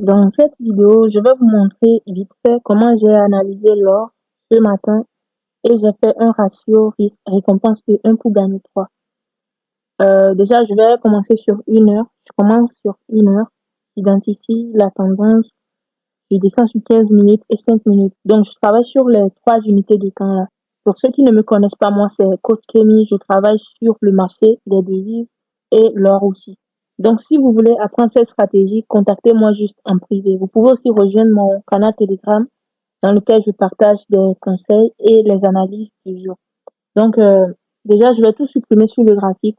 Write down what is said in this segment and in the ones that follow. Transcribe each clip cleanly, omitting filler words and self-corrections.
Dans cette vidéo, je vais vous montrer vite fait comment j'ai analysé l'or ce matin et j'ai fait un ratio risque-récompense de 1 pour gagner 3. Déjà, je vais commencer sur 1 heure. Je commence sur 1 heure. J'identifie la tendance. Je descends sur 15 minutes et 5 minutes. Donc, je travaille sur les 3 unités de temps là. Pour ceux qui ne me connaissent pas, moi, c'est Coach Kémy. Je travaille sur le marché des devises et l'or aussi. Donc, si vous voulez apprendre cette stratégie, contactez-moi juste en privé. Vous pouvez aussi rejoindre mon canal Telegram dans lequel je partage des conseils et les analyses du jour. Donc, déjà, je vais tout supprimer sur le graphique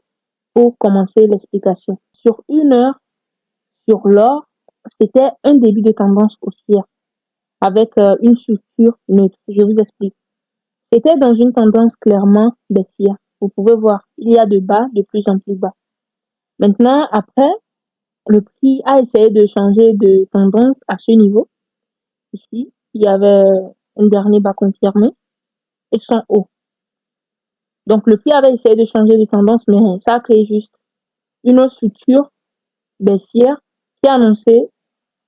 pour commencer l'explication. Sur 1 heure, sur l'or, c'était un début de tendance haussière avec une structure neutre. Je vous explique. C'était dans une tendance clairement baissière. Vous pouvez voir, il y a de bas de plus en plus bas. Maintenant, après, le prix a essayé de changer de tendance à ce niveau. Ici, il y avait un dernier bas confirmé et son haut. Donc, le prix avait essayé de changer de tendance, mais ça a créé juste une autre structure baissière qui annonçait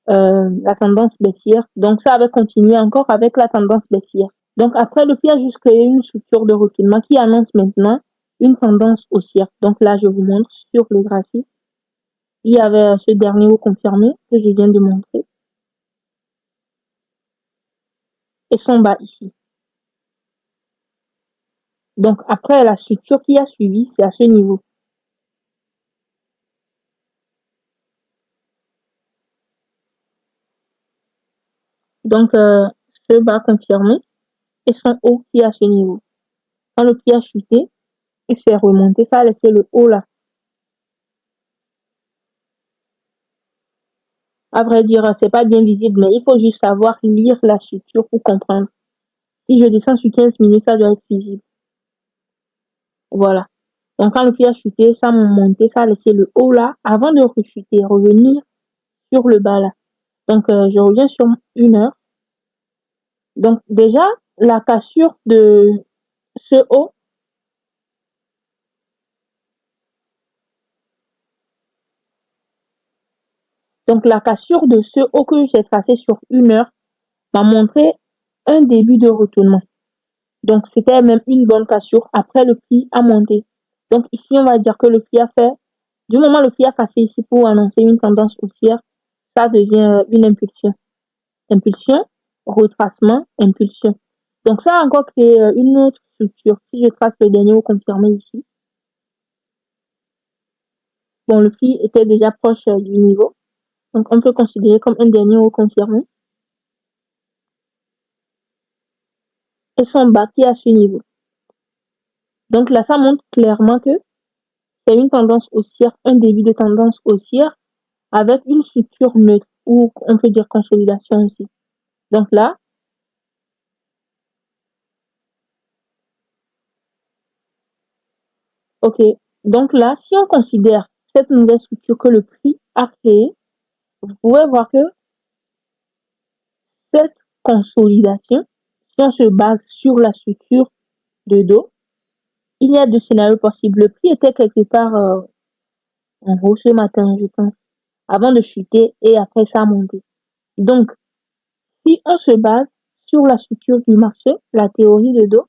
la tendance baissière. Donc, ça avait continué encore avec la tendance baissière. Donc, après, le prix a juste créé une structure de reculement qui annonce maintenant une tendance haussière. Donc, là, je vous montre sur le graphique. Il y avait ce dernier haut confirmé que je viens de montrer. Et son bas ici. Donc, après, la structure qui a suivi, c'est à ce niveau. Donc, ce bas confirmé et son haut qui est à ce niveau. Quand le prix a chuté, il s'est remonté, ça a laissé le haut là. À vrai dire, c'est pas bien visible, mais il faut juste savoir lire la structure pour comprendre. Si je descends sur 15 minutes, ça doit être visible. Voilà. Donc, quand le prix a chuté, ça a monté, ça a laissé le haut là, avant de rechuter, revenir sur le bas là. Donc, je reviens sur 1 heure. Donc, déjà, la cassure de ce haut, donc la cassure de ce haut que j'ai tracé sur 1 heure m'a montré un début de retournement. Donc, c'était même une bonne cassure. Après, le prix a monté. Donc, ici, on va dire que le prix a fait, du moment où le prix a cassé ici pour annoncer une tendance haussière, ça devient une impulsion. Impulsion, retracement, impulsion. Donc, ça a encore créé une autre structure. Si je trace le dernier haut confirmé ici, bon, le prix était déjà proche du niveau. Donc, on peut considérer comme un dernier haut confirmé. Et son bas qui est à ce niveau. Donc là, ça montre clairement que c'est une tendance haussière, un début de tendance haussière avec une structure neutre ou on peut dire consolidation aussi. Donc là, ok. Donc là, si on considère cette nouvelle structure que le prix a créée, vous pouvez voir que cette consolidation, si on se base sur la structure de dos, il y a 2 scénarios possibles. Le prix était quelque part en haut ce matin, je pense, avant de chuter et après ça a monté. Donc, si on se base sur la structure du marché, la théorie de dos,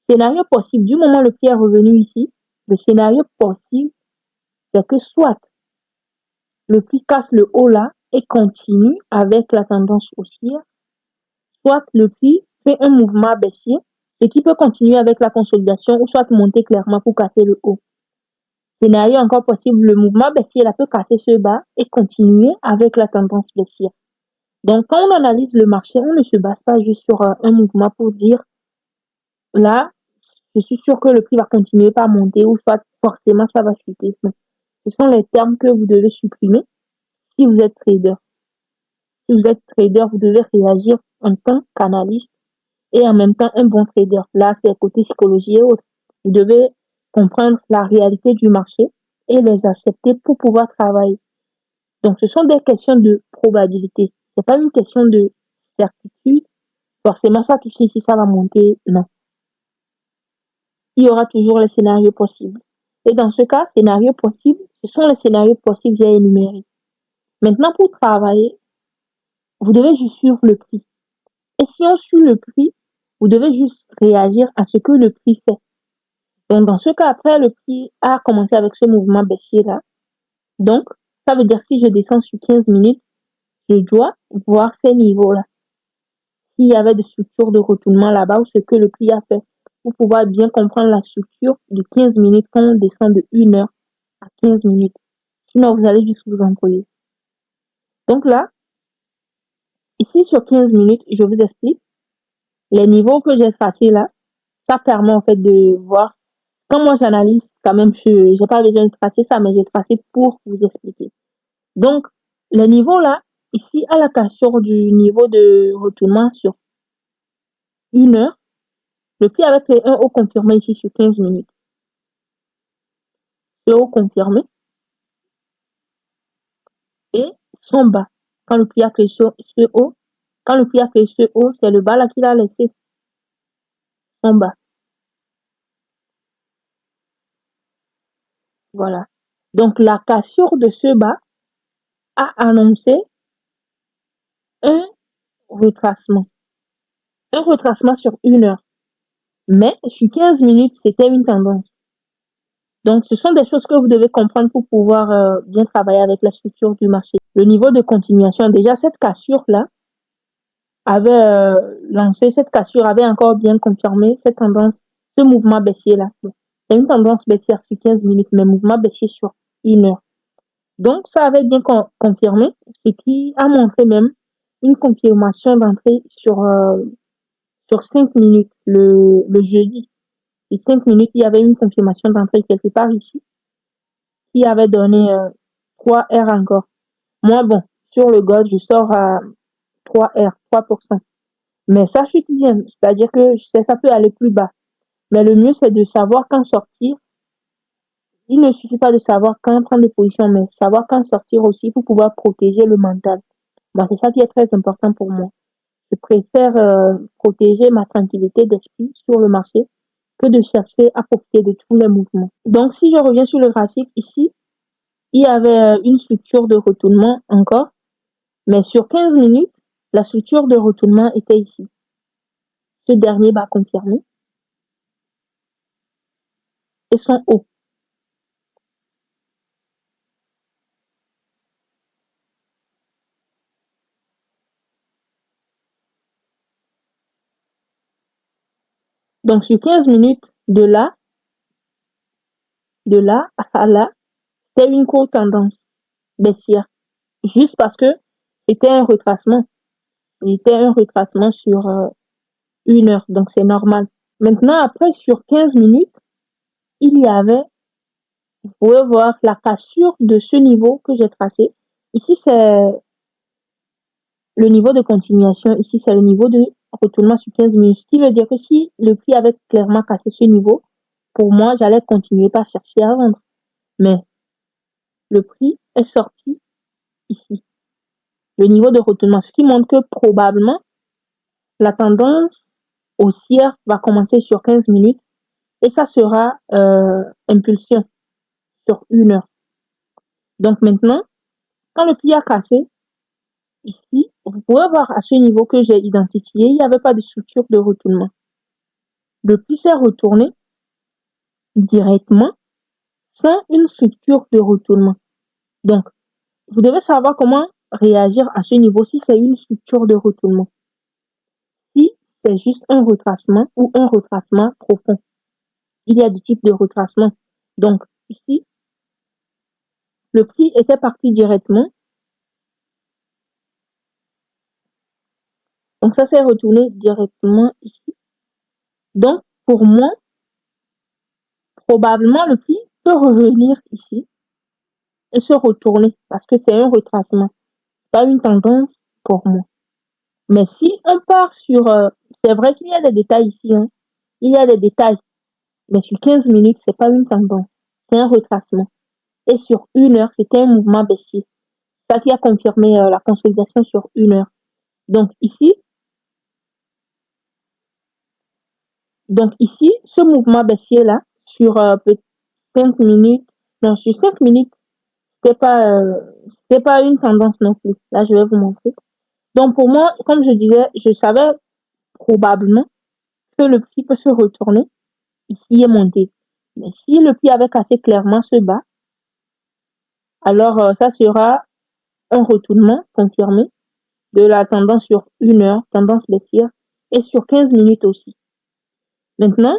scénario possible, du moment où le prix est revenu ici, le scénario possible, c'est que soit le prix casse le haut là et continue avec la tendance haussière, soit le prix fait un mouvement baissier et qui peut continuer avec la consolidation ou soit monter clairement pour casser le haut. Scénario encore possible, le mouvement baissier là peut casser ce bas et continuer avec la tendance baissière. Donc, quand on analyse le marché, on ne se base pas juste sur un mouvement pour dire là, je suis sûr que le prix va continuer par monter ou soit forcément ça va chuter. Donc, ce sont les termes que vous devez supprimer si vous êtes trader. Si vous êtes trader, vous devez réagir en tant qu'analyste et en même temps un bon trader. Là, c'est côté psychologie et autres. Vous devez comprendre la réalité du marché et les accepter pour pouvoir travailler. Donc, ce sont des questions de probabilité. C'est pas une question de certitude. Forcément, ça touche ici, ça va monter. Non. Il y aura toujours les scénarios possibles. Et dans ce cas, scénarios possibles, ce sont les scénarios possibles que j'ai énumérés. Maintenant, pour travailler, vous devez juste suivre le prix. Et si on suit le prix, vous devez juste réagir à ce que le prix fait. Donc, dans ce cas, après, le prix a commencé avec ce mouvement baissier-là. Donc, ça veut dire si je descends sur 15 minutes, je dois voir ces niveaux-là. S'il y avait des structures de retournement là-bas ou ce que le prix a fait pour pouvoir bien comprendre la structure de 15 minutes quand on descend de 1 heure à 15 minutes. Sinon, vous allez juste vous embrouiller. Donc là, ici sur 15 minutes, je vous explique. Les niveaux que j'ai tracés là, ça permet en fait de voir. Quand moi j'analyse, quand même, je n'ai pas besoin de tracer ça, mais j'ai tracé pour vous expliquer. Donc, les niveaux là, ici, à la cassure du niveau de retournement sur 1 heure, le prix avec les 1 haut confirmé ici sur 15 minutes. Ce haut confirmé et son bas. Quand le prix a créé ce haut, quand le prix a créé ce haut, c'est le bas là qu'il a laissé. Son bas. Voilà. Donc, la cassure de ce bas a annoncé un retracement. Un retracement sur 1 heure. Mais sur 15 minutes, c'était une tendance. Donc, ce sont des choses que vous devez comprendre pour pouvoir bien travailler avec la structure du marché. Le niveau de continuation, déjà, cette cassure-là avait lancé, cette cassure avait encore bien confirmé cette tendance, ce mouvement baissier-là. C'est une tendance baissière sur 15 minutes, mais mouvement baissier sur 1 heure. Donc, ça avait bien confirmé, ce qui a montré même une confirmation d'entrée sur 5 minutes le jeudi. Et 5 minutes, il y avait une confirmation d'entrée quelque part ici qui avait donné 3 R encore. Moi, bon, sur le gold, je sors à 3 R, 3%. Mais ça chute bien, c'est-à-dire que ça peut aller plus bas. Mais le mieux, c'est de savoir quand sortir. Il ne suffit pas de savoir quand prendre des positions, mais savoir quand sortir aussi pour pouvoir protéger le mental. Bah, c'est ça qui est très important pour moi. Je préfère protéger ma tranquillité d'esprit sur le marché que de chercher à profiter de tous les mouvements. Donc, si je reviens sur le graphique ici, il y avait une structure de retournement encore, mais sur 15 minutes, la structure de retournement était ici. Ce dernier va confirmer et son haut. Donc, sur 15 minutes, de là à là, c'était une courte tendance baissière. Juste parce que c'était un retracement. C'était un retracement sur 1 heure, donc c'est normal. Maintenant, après, sur 15 minutes, il y avait, vous pouvez voir la cassure de ce niveau que j'ai tracé. Ici, c'est le niveau de continuation. Ici, c'est le niveau de retournement sur 15 minutes. Ce qui veut dire que si le prix avait clairement cassé ce niveau, pour moi, j'allais continuer par chercher à vendre. Mais le prix est sorti ici. Le niveau de retournement, ce qui montre que probablement, la tendance haussière va commencer sur 15 minutes et ça sera impulsion sur 1 heure. Donc maintenant, quand le prix a cassé, ici, vous pouvez voir à ce niveau que j'ai identifié, il n'y avait pas de structure de retournement. Le prix s'est retourné directement sans une structure de retournement. Donc, vous devez savoir comment réagir à ce niveau si c'est une structure de retournement. Si c'est juste un retracement ou un retracement profond. Il y a du type de retracement. Donc, ici, le prix était parti directement. Donc, ça s'est retourné directement ici. Donc, pour moi, probablement, le prix peut revenir ici et se retourner parce que c'est un retracement, pas une tendance pour moi. Mais si on part sur... c'est vrai qu'il y a des détails ici, hein. Il y a des détails. Mais sur 15 minutes, c'est pas une tendance. C'est un retracement. Et sur 1 heure, c'était un mouvement baissier. Ça qui a confirmé la consolidation sur 1 heure. Donc ici, ce mouvement baissier-là, sur 5 minutes, non, sur 5 minutes, c'était pas une tendance non plus. Là, je vais vous montrer. Donc pour moi, comme je disais, je savais probablement que le prix peut se retourner ici et monter. Mais si le prix avec assez clairement se bat, alors ça sera un retournement confirmé de la tendance sur 1 heure, tendance baissière, et sur 15 minutes aussi. Maintenant,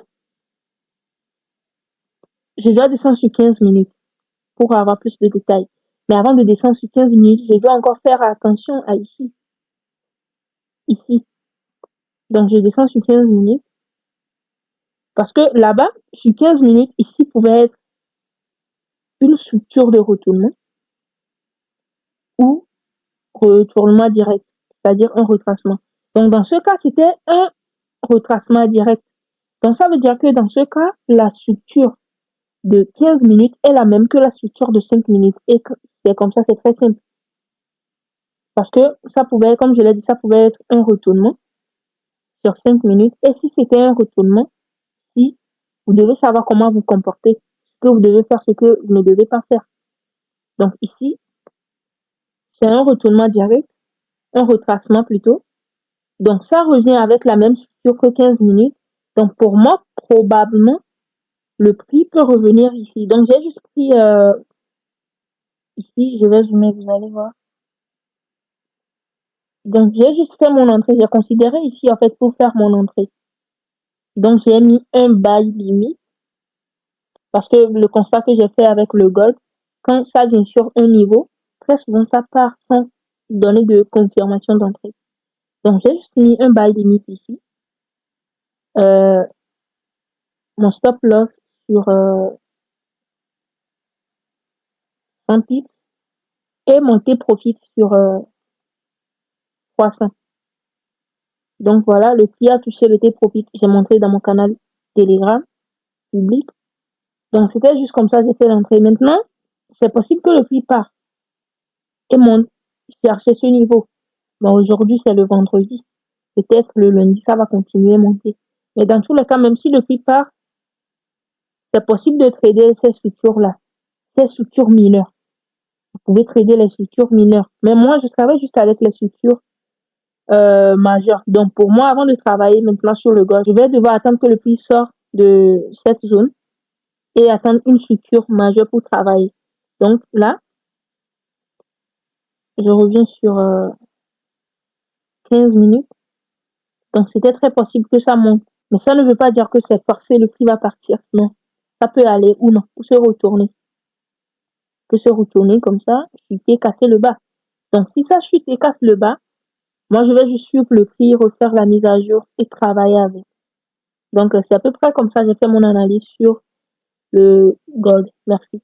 je dois descendre sur 15 minutes pour avoir plus de détails. Mais avant de descendre sur 15 minutes, je dois encore faire attention à ici. Ici. Donc, je descends sur 15 minutes. Parce que là-bas, sur 15 minutes, ici pouvait être une structure de retournement ou retournement direct, c'est-à-dire un retracement. Donc, dans ce cas, c'était un retracement direct. Donc, ça veut dire que dans ce cas, la structure de 15 minutes est la même que la structure de 5 minutes. Et c'est comme ça, c'est très simple. Parce que ça pouvait, comme je l'ai dit, ça pouvait être un retournement sur 5 minutes. Et si c'était un retournement, si vous devez savoir comment vous comporter, ce que vous devez faire, ce que vous ne devez pas faire. Donc ici, c'est un retournement direct, un retracement plutôt. Donc ça revient avec la même structure que 15 minutes. Donc pour moi, probablement, le prix peut revenir ici. Donc j'ai juste pris ici, je vais zoomer, vous allez voir. Donc j'ai juste fait mon entrée. J'ai considéré ici en fait pour faire mon entrée. Donc j'ai mis un buy limite parce que le constat que j'ai fait avec le gold, quand ça vient sur un niveau, très souvent ça part sans donner de confirmation d'entrée. Donc j'ai juste mis un buy limite ici. Mon stop loss sur 100 pips et mon T-profit sur 300. Donc voilà, le prix a touché le T-profit. J'ai montré dans mon canal Telegram public. Donc c'était juste comme ça, j'ai fait l'entrée. Maintenant, c'est possible que le prix part et monte chercher ce niveau. Mais aujourd'hui, c'est le vendredi. Peut-être le lundi, ça va continuer à monter. Mais dans tous les cas, même si le prix part, c'est possible de trader ces structures-là, ces structures mineures. Vous pouvez trader les structures mineures. Mais moi, je travaille juste avec les structures majeures. Donc, pour moi, avant de travailler maintenant sur le gold, je vais devoir attendre que le prix sorte de cette zone et attendre une structure majeure pour travailler. Donc là, je reviens sur 15 minutes. Donc, c'était très possible que ça monte. Mais ça ne veut pas dire que c'est forcé, le prix va partir. Non. Ça peut aller ou non, ou se retourner. Peut se retourner comme ça, chuter, casser le bas. Donc, si ça chute et casse le bas, moi, je vais juste suivre le prix, refaire la mise à jour et travailler avec. Donc, c'est à peu près comme ça, j'ai fait mon analyse sur le gold. Merci.